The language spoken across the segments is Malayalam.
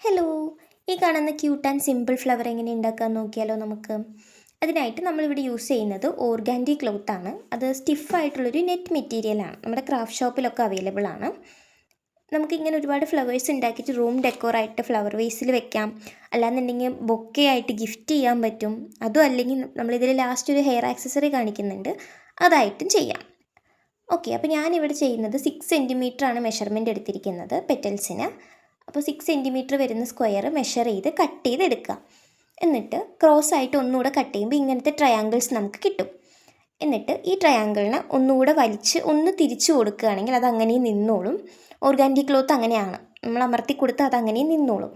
ഹലോ, ഈ കാണുന്ന ക്യൂട്ട് ആൻഡ് സിമ്പിൾ ഫ്ലവർ എങ്ങനെ ഉണ്ടാക്കാൻ നോക്കിയാലോ നമുക്ക്. അതിനായിട്ട് നമ്മളിവിടെ യൂസ് ചെയ്യുന്നത് ഓർഗാൻഡി ക്ലോത്താണ്. അത് സ്റ്റിഫായിട്ടുള്ളൊരു നെറ്റ് മെറ്റീരിയലാണ്. നമ്മുടെ ക്രാഫ്റ്റ് ഷോപ്പിലൊക്കെ അവൈലബിൾ ആണ്. നമുക്കിങ്ങനെ ഒരുപാട് ഫ്ലവേഴ്സ് ഉണ്ടാക്കിയിട്ട് റൂം ഡെക്കോറായിട്ട് ഫ്ലവർ വേസിൽ വെക്കാം. അല്ലാന്നുണ്ടെങ്കിൽ ബൊക്കെ ആയിട്ട് ഗിഫ്റ്റ് ചെയ്യാൻ പറ്റും. അതും അല്ലെങ്കിൽ നമ്മളിതിൽ ലാസ്റ്റ് ഒരു ഹെയർ ആക്സസറി കാണിക്കുന്നുണ്ട്, അതായിട്ടും ചെയ്യാം. ഓക്കെ, അപ്പോൾ ഞാനിവിടെ ചെയ്യുന്നത് 6 സെൻറ്റിമീറ്ററാണ് മെഷർമെൻറ്റ് എടുത്തിരിക്കുന്നത് പെറ്റൽസിന്. അപ്പോൾ 6 സെൻറ്റിമീറ്റർ വരുന്ന സ്ക്വയർ മെഷർ ചെയ്ത് കട്ട് ചെയ്തെടുക്കുക. എന്നിട്ട് ക്രോസ് ആയിട്ട് ഒന്നുകൂടെ കട്ട് ചെയ്യുമ്പോൾ ഇങ്ങനത്തെ ട്രയാങ്കിൾസ് നമുക്ക് കിട്ടും. എന്നിട്ട് ഈ ട്രയാങ്കിളിനെ ഒന്നുകൂടെ വലിച്ച് ഒന്ന് തിരിച്ചു കൊടുക്കുകയാണെങ്കിൽ അത് അങ്ങനെ നിന്നോളും. ഓർഗാൻഡി ക്ലോത്ത് അങ്ങനെയാണ്, നമ്മൾ അമർത്തി കൊടുത്ത് അത് അങ്ങനെ നിന്നോളും.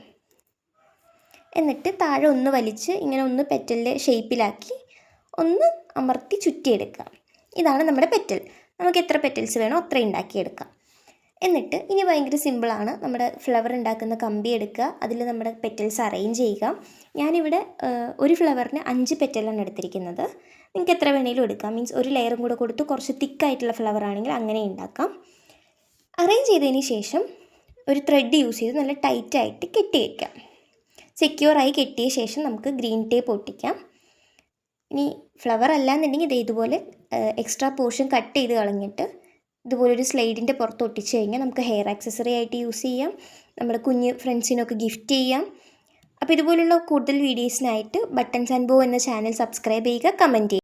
എന്നിട്ട് താഴെ ഒന്ന് വലിച്ച് ഇങ്ങനെ ഒന്ന് പെറ്റലിൻ്റെ ഷേപ്പിലാക്കി ഒന്ന് അമർത്തി ചുറ്റിയെടുക്കുക. ഇതാണ് നമ്മുടെ പെറ്റൽ. നമുക്ക് എത്ര പെറ്റൽസ് വേണോ അത്ര ഉണ്ടാക്കിയെടുക്കാം. എന്നിട്ട് ഇനി ഭയങ്കര സിമ്പിളാണ്. നമ്മുടെ ഫ്ലവർ ഉണ്ടാക്കുന്ന കമ്പി എടുക്കുക, അതിൽ നമ്മുടെ പെറ്റൽസ് അറേഞ്ച് ചെയ്യുക. ഞാനിവിടെ ഒരു ഫ്ലവറിന് 5 പെറ്റലാണ് എടുത്തിരിക്കുന്നത്. നിങ്ങൾക്ക് എത്ര വേണേലും എടുക്കാം. മീൻസ് ഒരു ലെയറും കൂടെ കൊടുത്ത് കുറച്ച് തിക്കായിട്ടുള്ള ഫ്ലവർ ആണെങ്കിൽ അങ്ങനെ ഉണ്ടാക്കാം. അറേഞ്ച് ചെയ്തതിന് ശേഷം ഒരു ത്രെഡ് യൂസ് ചെയ്ത് നല്ല ടൈറ്റായിട്ട് കെട്ടി വയ്ക്കാം. സെക്യൂറായി കെട്ടിയ ശേഷം നമുക്ക് ഗ്രീൻ ടേപ്പ് ഒട്ടിക്കാം. ഇനി ഫ്ലവർ അല്ലാന്നുണ്ടെങ്കിൽ ഇതുപോലെ എക്സ്ട്രാ പോർഷൻ കട്ട് ചെയ്ത് കളഞ്ഞിട്ട് ഇതുപോലൊരു സ്ലൈഡിൻ്റെ പുറത്ത് ഒട്ടിച്ച് കഴിഞ്ഞാൽ നമുക്ക് ഹെയർ ആക്സസറി ആയിട്ട് യൂസ് ചെയ്യാം. നമ്മുടെ കുഞ്ഞ് ഫ്രണ്ട്സിനൊക്കെ ഗിഫ്റ്റ് ചെയ്യാം. അപ്പോൾ ഇതുപോലുള്ള കൂടുതൽ വീഡിയോസിനായിട്ട് ബട്ടൺസ് ആൻഡ് ബോ എന്ന ചാനൽ സബ്സ്ക്രൈബ് ചെയ്യുക, കമൻറ്റ് ചെയ്യുക.